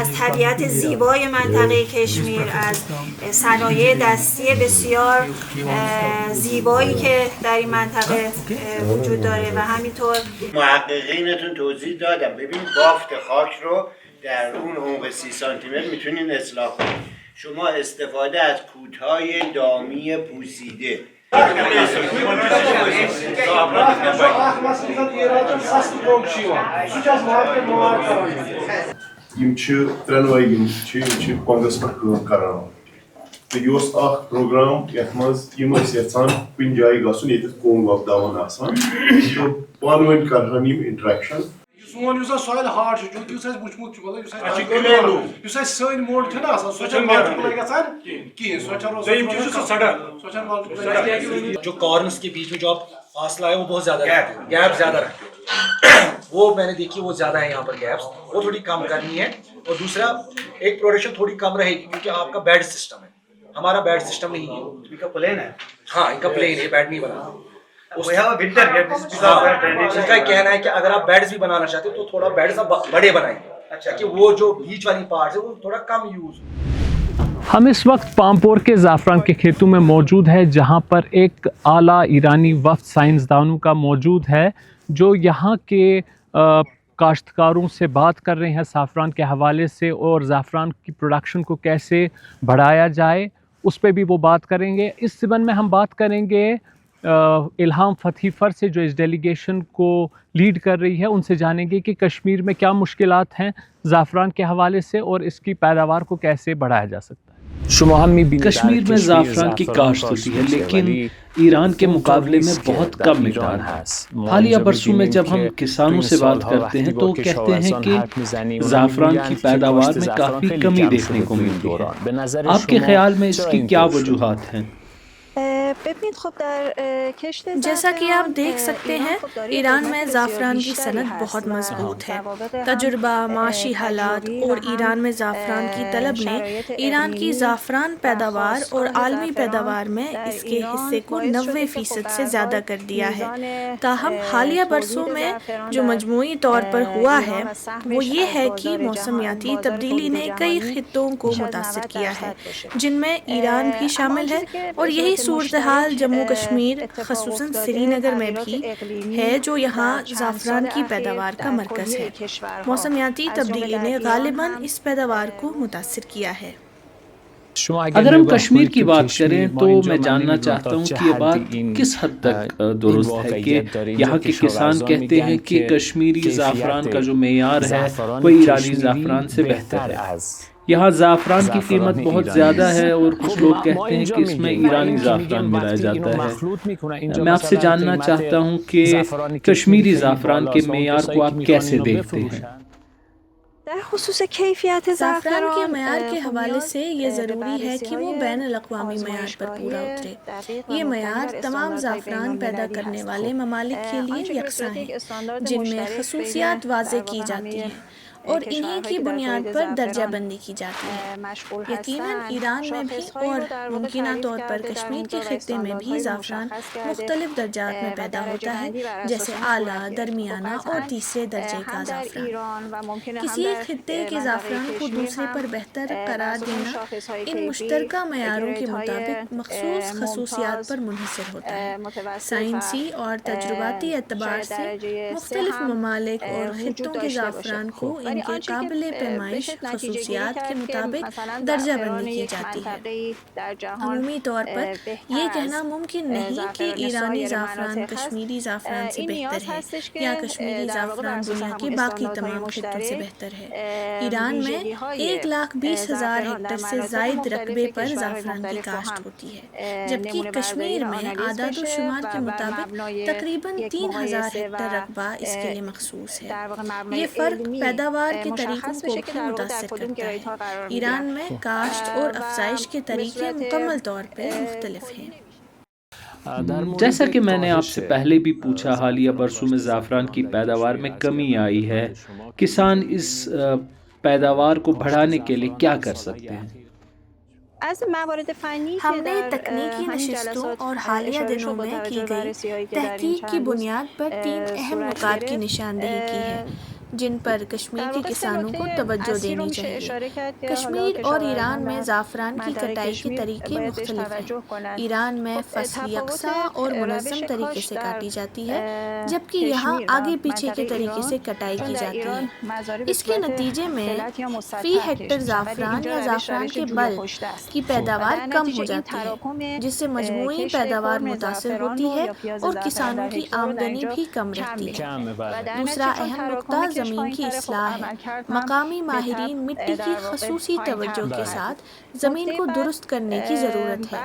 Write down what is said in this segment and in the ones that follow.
از طبیعت زیبای منطقه کشمیر، از صنایع دستی بسیار زیبایی که در این منطقه وجود داره و همینطور محققینتون توضیح دادم. ببین بافت خاک رو در اون عمق 30 سانتی متر میتونین اصلاح کنید. شما استفاده از کودهای دامی پوسیده یم چھ ترنوے یم چھ کۄنگس پٮ۪ٹھ کٲم کران تہٕ یہِ اوس اکھ پروگرام یتھ منٛز یم ٲسۍ یژھان کُنہِ جایہِ گژھُن ییٚتٮ۪تھ کۄنگ وۄپداوان آسان تہٕ پانہٕ ؤنۍ کرہن یم انٹریکشن. سون یُس سویل ہارڈ چھُ چوٗنٛکہِ یُس اَسہِ وٕچھمُت چھُ مطلب یُس اَسہِ سٲنۍ موٚنٛڈ چھِنہ آسان سۄ چھَنہٕ مالٹِپلاے گژھان کِہیٖنۍ سۄ چھَنہٕ مالٹِپلاے. جو کارنس کے بیچ میں جو آپ فاصلہ ہے وہ بہت زیادہ رکھتے ہو, گیپ زیادہ رکھتے ہو, وہ میں نے دیکھی وہ زیادہ ہے یہاں پر گیپس, وہ تھوڑی کم کرنی ہے. اور دوسرا ایک پروڈکشن تھوڑی کم رہے گی کیونکہ آپ کا بیڈ سسٹم ہے, ہمارا بیڈ سسٹم نہیں ہے, ان کا پلین ہے. ہاں ان کا پلین ہے, بیڈ نہیں بنا. اس کا کہنا ہے کہ اگر آپ بیڈز بھی بنانا چاہتے ہو تو تھوڑا بیڈز آپ بڑے بنائیں کہ وہ جو بیچ والی پارٹس ہے وہ تھوڑا کم یوز ہو. ہم اس وقت پامپور کے زعفران کے کھیتوں میں موجود ہیں جہاں پر ایک اعلیٰ ایرانی وفد سائنسدانوں کا موجود ہے جو یہاں کے کاشتکاروں سے بات کر رہے ہیں زعفران کے حوالے سے, اور زعفران کی پروڈکشن کو کیسے بڑھایا جائے اس پہ بھی وہ بات کریں گے. اس ضمن میں ہم بات کریں گے الہام فتحی فر سے جو اس ڈیلیگیشن کو لیڈ کر رہی ہے. ان سے جانیں گے کہ کشمیر میں کیا مشکلات ہیں زعفران کے حوالے سے اور اس کی پیداوار کو کیسے بڑھایا جا سکتا ہے. کشمیر میں زعفران کی کاشت ہوتی ہے لیکن ایران کے مقابلے میں بہت کم مقدار ہے. حالیہ برسوں میں جب ہم کسانوں سے بات کرتے ہیں تو کہتے ہیں کہ زعفران کی پیداوار میں کافی کمی دیکھنے کو ملتی ہے. آپ کے خیال میں اس کی کیا وجوہات ہیں؟ جیسا کہ آپ دیکھ سکتے ہیں ایران میں زعفران کی صنعت بہت مضبوط ہے. تجربہ, معاشی حالات اور ایران میں زعفران کی طلب نے ایران کی زعفران پیداوار اور عالمی پیداوار میں اس کے حصے کو 90% سے زیادہ کر دیا ہے. تاہم حالیہ برسوں میں جو مجموعی طور پر ہوا ہے وہ یہ ہے کہ موسمیاتی تبدیلی نے کئی خطوں کو متاثر کیا ہے جن میں ایران بھی شامل ہے, اور یہی صورتحال جموں کشمیر خصوصاً سری نگر میں بھی ہے جو یہاں زعفران کی پیداوار کا مرکز ہے. موسمیاتی تبدیلی نے غالباً اس پیداوار کو متاثر کیا ہے. اگر ہم کشمیر کی بات کریں تو میں جاننا چاہتا ہوں کہ یہ بات کس حد تک درست ہے کہ یہاں کے کسان کہتے ہیں کہ کشمیری زعفران کا جو معیار ہے وہ ایرانی زعفران سے بہتر ہے. یہاں زعفران کی قیمت بہت زیادہ ہے اور کچھ لوگ کہتے ہیں کہ اس میں ایرانی زعفران ملایا جاتا ہے. میں آپ سے جاننا چاہتا ہوں کہ کشمیری زعفران کے معیار کو آپ کیسے دیکھتے ہیں؟ زعفران کے معیار کے حوالے سے یہ ضروری ہے کہ وہ بین الاقوامی معیار پر پورا اترے. یہ معیار تمام زعفران پیدا کرنے والے ممالک کے لیے یکساں ہے جن میں خصوصیات واضح کی جاتی ہیں اور انہی کی بنیاد پر درجہ بندی کی جاتی ہے. یقیناً ایران میں بھی اور ممکنہ طور پر کشمیر کے خطے میں بھی زعفران مختلف درجات میں پیدا ہوتا ہے جیسے اعلیٰ, درمیانہ اور تیسرے درجے کا زعفران. کسی ایک خطے کے زعفران کو دوسرے پر بہتر قرار دینا ان مشترکہ معیاروں کے مطابق مخصوص خصوصیات پر منحصر ہوتا ہے. سائنسی اور تجرباتی اعتبار سے مختلف ممالک اور خطوں کے زعفران کو ان کے قابل پیمائش خصوصیات کے مطابق درجہ بندی کی جاتی ہے. عمومی طور پر یہ کہنا ممکن نہیں کہ ایرانی زعفران کشمیری زعفران سے بہتر ہے یا کشمیری زعفران دنیا کے باقی تمام خطوں سے بہتر ہے. ایران میں 1,20,000 ہیکٹر سے زائد رقبے پر زعفران کی کاشت ہوتی ہے جبکہ کشمیر میں اعداد و شمار کے مطابق تقریباً 3,000 ہیکٹر رقبہ اس کے لیے مخصوص ہے. یہ فرق پیداوار کے طریقوں کو بھی متاثر کرتا ہے. ایران میں کاشت اور افزائش کے طریقے مکمل طور پر مختلف ہیں. جیسا کہ میں نے آپ سے پہلے بھی پوچھا, حالیہ برسوں میں زعفران کی پیداوار میں کمی آئی ہے. کسان اس پیداوار کو بڑھانے کے لیے کیا کر سکتے ہیں؟ ہم نے تکنیکی نشستوں اور حالیہ دنوں میں کی گئی تحقیق کی بنیاد پر 3 اہم نکات کی نشاندہی کی ہے. جن پر کشمیر کے کسانوں کو توجہ دینی چاہیے۔ کشمیر اور ایران میں زعفران کی کٹائی کے طریقے مختلف ہیں۔ ایران میں فصل یکساں اور منظم طریقے سے کاٹی جاتی ہے، جبکہ یہاں آگے پیچھے کے طریقے سے کٹائی کی جاتی ہے۔ اس کے نتیجے میں فی ہیکٹر زعفران یا زعفران کے بل کی پیداوار کم ہو جاتی ہے، جس سے مجموعی پیداوار متاثر ہوتی ہے اور کسانوں کی آمدنی بھی کم رہتی ہے۔ دوسرا اہم نقطہ زمین کی اصلاح ہے۔ مقامی ماہرین مٹی کی خصوصی توجہ کے ساتھ زمین کو درست کرنے کی ضرورت ہے،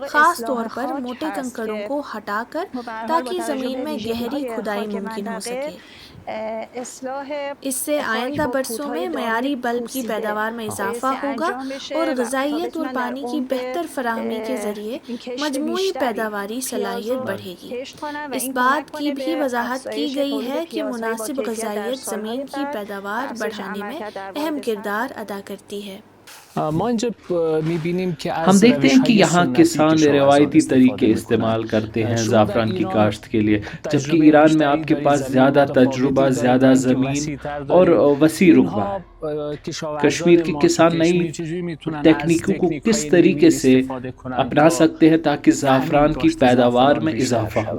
خاص طور پر موٹے کنکڑوں کو ہٹا کر، تاکہ زمین میں گہری کھدائی ممکن ہو سکے۔ اس سے آئندہ برسوں میں معیاری بلب کی پیداوار میں اضافہ ہوگا اور غذائیت اور پانی کی بہتر فراہمی کے ذریعے مجموعی پیداواری صلاحیت بڑھے گی۔ اس بات کی بھی وضاحت کی گئی ہے کہ مناسب غذائیت زمین کی پیداوار بڑھانے میں اہم کردار ادا کرتی ہے۔ ہم دیکھتے ہیں کہ یہاں کسان روایتی طریقے استعمال کرتے ہیں زعفران کی کاشت کے لیے، جبکہ ایران میں آپ کے پاس زیادہ تجربہ، زیادہ زمین اور وسیع رقبہ ہے۔ کشمیر کے کسان نئی تکنیکوں کو کس طریقے سے اپنا سکتے ہیں تاکہ زعفران کی پیداوار میں اضافہ ہو؟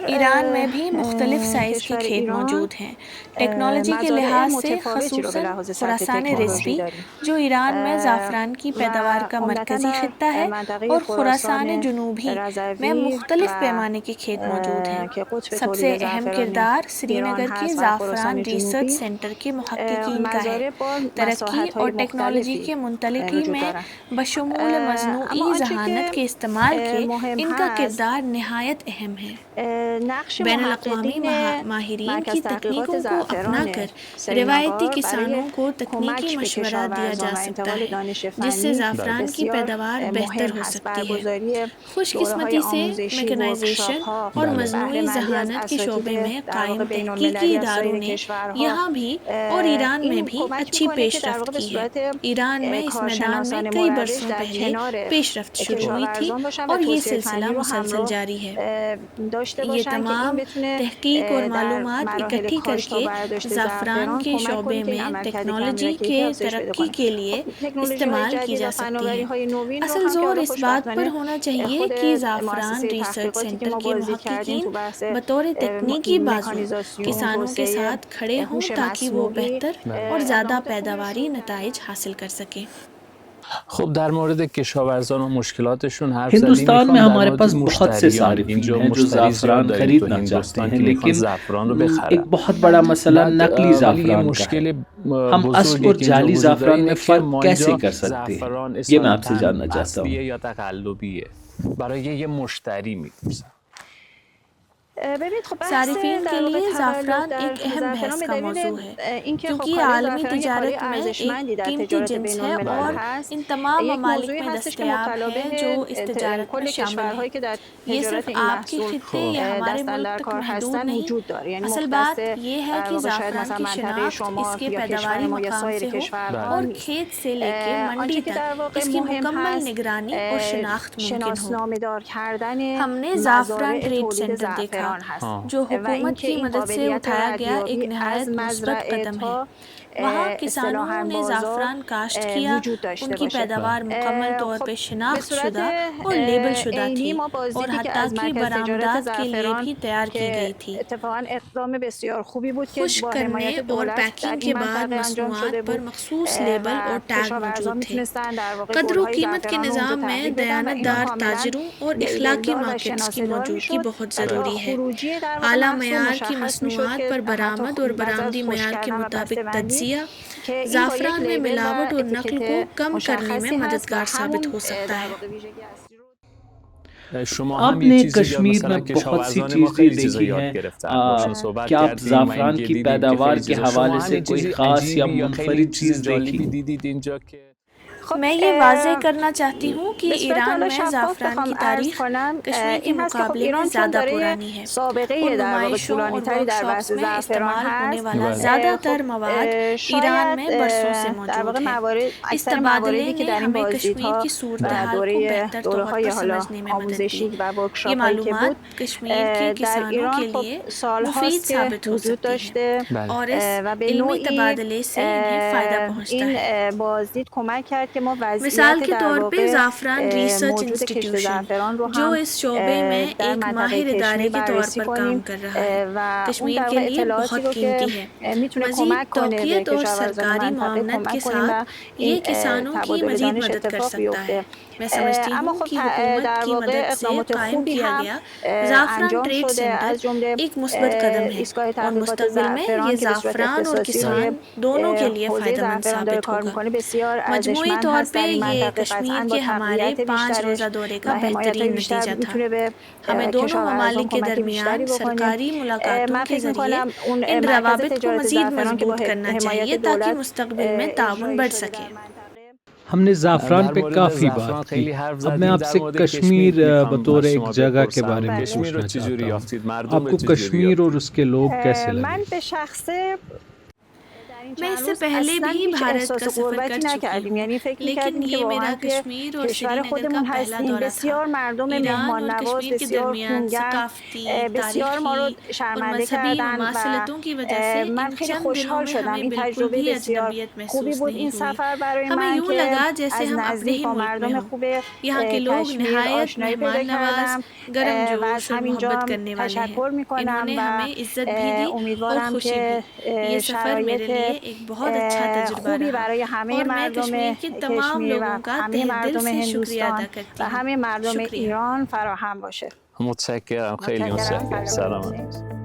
ایران میں بھی مختلف سائز کے کھیت موجود ہیں۔ ٹیکنالوجی کے لحاظ سے خصوصاً خراسان رضوی، جو ایران میں زعفران کی پیداوار کا مرکزی خطہ ہے، اور خراسان جنوبی میں مختلف پیمانے کے کھیت موجود ہیں۔ سب سے اہم کردار سری نگر کے زعفران ریسرچ سینٹر کے محققین کا ہے۔ ترقی اور ٹیکنالوجی کے منطلقی میں بشمول مصنوعی ذہانت کے استعمال کے ان کا کردار نہایت اہم ہے۔ بین الاقوامی ماہرین کی تکنیکوں کو اپنا کر روایتی کسانوں کو تکنیکی مشورہ دیا جا سکتا ہے، جس سے زعفران کی پیداوار بہتر ہو سکتی ہے۔ خوش قسمتی سے میکنائزیشن اور مصنوعی ذہانت کے شعبے میں قائم تحقیقی اداروں نے یہاں بھی اور ایران میں بھی اچھی پیش رفت کی ہے۔ ایران میں اس میدان میں کئی برسوں پہلے پیش رفت شروع ہوئی تھی اور یہ سلسلہ مسلسل جاری ہے۔ یہ تمام تحقیق اور معلومات اکٹھی کر کے زعفران کے شعبے میں ٹیکنالوجی کے ترقی کے لیے استعمال کی جا سکتی ہے۔ اصل زور اس بات پر ہونا چاہیے کہ زعفران ریسرچ سینٹر کے محققین بطور تکنیکی بازو کسانوں کے ساتھ کھڑے ہوں تاکہ وہ بہتر اور زیادہ پیداواری نتائج حاصل کر سکیں۔ خب در مورد کشاورزان و مشکلاتشون حرف ہندوستان میں ہمارے پاس بہت سے صارفین ہیں جو زعفران خریدنا چاہتے ہیں، لیکن ایک بہت بڑا مسئلہ نقلی زعفران کا ہے۔ ہم اصل اور جعلی زعفران میں فرق کیسے کر سکتے ہیں؟ یہ میں آپ سے جاننا چاہتا ہوں۔ برای یه مشتری میپرسم. صارفین کے لیے زعفران ایک اہم بحث کا موضوع ہے، کیونکہ یہ عالمی تجارت میں ایک قیمتی جنس ہے اور ان تمام ممالک میں دستیاب ہے جو اس تجارت میں شامل ہیں۔ یہ صرف آپ کے خطے یا ہمارے ملک تک محدود نہیں۔ اصل بات یہ ہے کہ زعفران کی شناخت اس کے پیداواری مقام سے ہو اور کھیت سے لے کے منڈی تک اس کی مکمل نگرانی اور شناخت ممکن ہو۔ ہم نے زعفران ٹریڈ سینٹر دیکھا جو حکومت کی مدد سے اٹھایا گیا ایک نہایت مثبت قدم ہے۔ وہاں کسانوں نے زعفران کاشت کیا، ان کی پیداوار مکمل طور پہ شناخت شدہ اور لیبل شدہ تھی اور حتیٰ کہ برآمدات کے لیے بھی تیار کی گئی تھی۔ خشک کرنے اور پیکنگ کے بعد مصنوعات پر مخصوص لیبل اور ٹیگ موجود تھے۔ قدر و قیمت کے نظام میں دیانتدار تاجروں اور اخلاقی مارکیٹس کی موجودگی بہت ضروری ہے۔ اعلیٰ معیار کی مصنوعات پر برآمد اور برآمدی معیار کے مطابق تجزیہ زعفران میں ملاوٹ اور نقل کو کم کرنے میں مددگار ثابت ہو سکتا ہے۔ آپ نے کشمیر میں بہت سی چیزیں دیکھی ہیں، کیا آپ زعفران کی پیداوار کے حوالے سے کوئی خاص یا منفرد چیز دیکھی؟ میں یہ واضح کرنا چاہتی ہوں کہ ایران میں زعفران کی تاریخ کشمیر کے مقابلے میں زیادہ پرانی ہے. ان نمائشوں اور ورکشاپس میں استعمال ہونے والا زیادہ تر مواد ایران میں برسوں سے موجود ہے. اس تبادلے نے ہمیں کشمیر کی صورتحال کو بہتر طور پر سمجھنے میں مدد دی. یہ معلومات کشمیر کے کسانوں کے لیے مفید ثابت ہو سکتی ہے اور اس علمی تبادلے سے انہیں فائدہ پہنچتا ہے. مثال کے طور پہ زعفران ریسرچ انسٹیٹیوشن جو اس شعبے میں ایک ماہر ادارے کے طور پر کام کر رہا ہے کشمیر کے لیے بہت قیمتی ہے. مزید توقیت اور سرکاری معاونت کے ساتھ یہ کسانوں کی مزید مدد کر سکتا ہے. میں سمجھتی ہوں کہ حکومت کی مدد سے قائم کیا گیا زعفران ٹریڈ سینٹر ایک مثبت قدم ہے اور مستقبل میں یہ زعفران اور کسان دونوں کے لیے فائدہ مند ثابت ہوگا. مجموعی طور پہ یہ کشمیر کے ہمارے 5 روزہ دورے کا بہترین نتیجہ تھا. ہمیں دونوں ممالک کے درمیان سرکاری ملاقاتوں کے ذریعے ان روابط کو مزید مضبوط کرنا چاہیے تاکہ مستقبل میں تعاون بڑھ سکے. ہم نے زعفران پہ کافی بات کی. اب میں آپ سے کشمیر بطور ایک جگہ کے بارے میں پوچھنا چاہتا ہوں. آپ کو کشمیر اور اس کے لوگ کیسے لگے؟ میں اس سے پہلے بھی بھارت کا سفر کر چکی ہوں لیکن یہ میرا کشمیر اور شری نگر کا پہلا دورہ تھا. ایران اور کشمیر کے درمیان ثقافتی، تاریخی اور مذہبی مماثلتوں کی وجہ سے ان چند دنوں میں ہمیں بالکل بھی اجنبیت محسوس نہیں ہوئی. ہمیں یوں لگا جیسے ہم اپنے ہی ملک میں ہوں. یہاں کے لوگ نہایت مہمان نواز، گرم جوش اور محبت کرنے والے ہیں. انہوں نے ہمیں عزت بھی دی اور خوشی بھی. یہ سفر میرے لیے ایک بہت اچھا تجربہ رہا اور میں کشمیر کے تمام لوگوں کا تہ دل سے شکریہ ادا کرتی ہوں. شکریہ. متشکرم، خیلی متشکرم. سلام علیکم.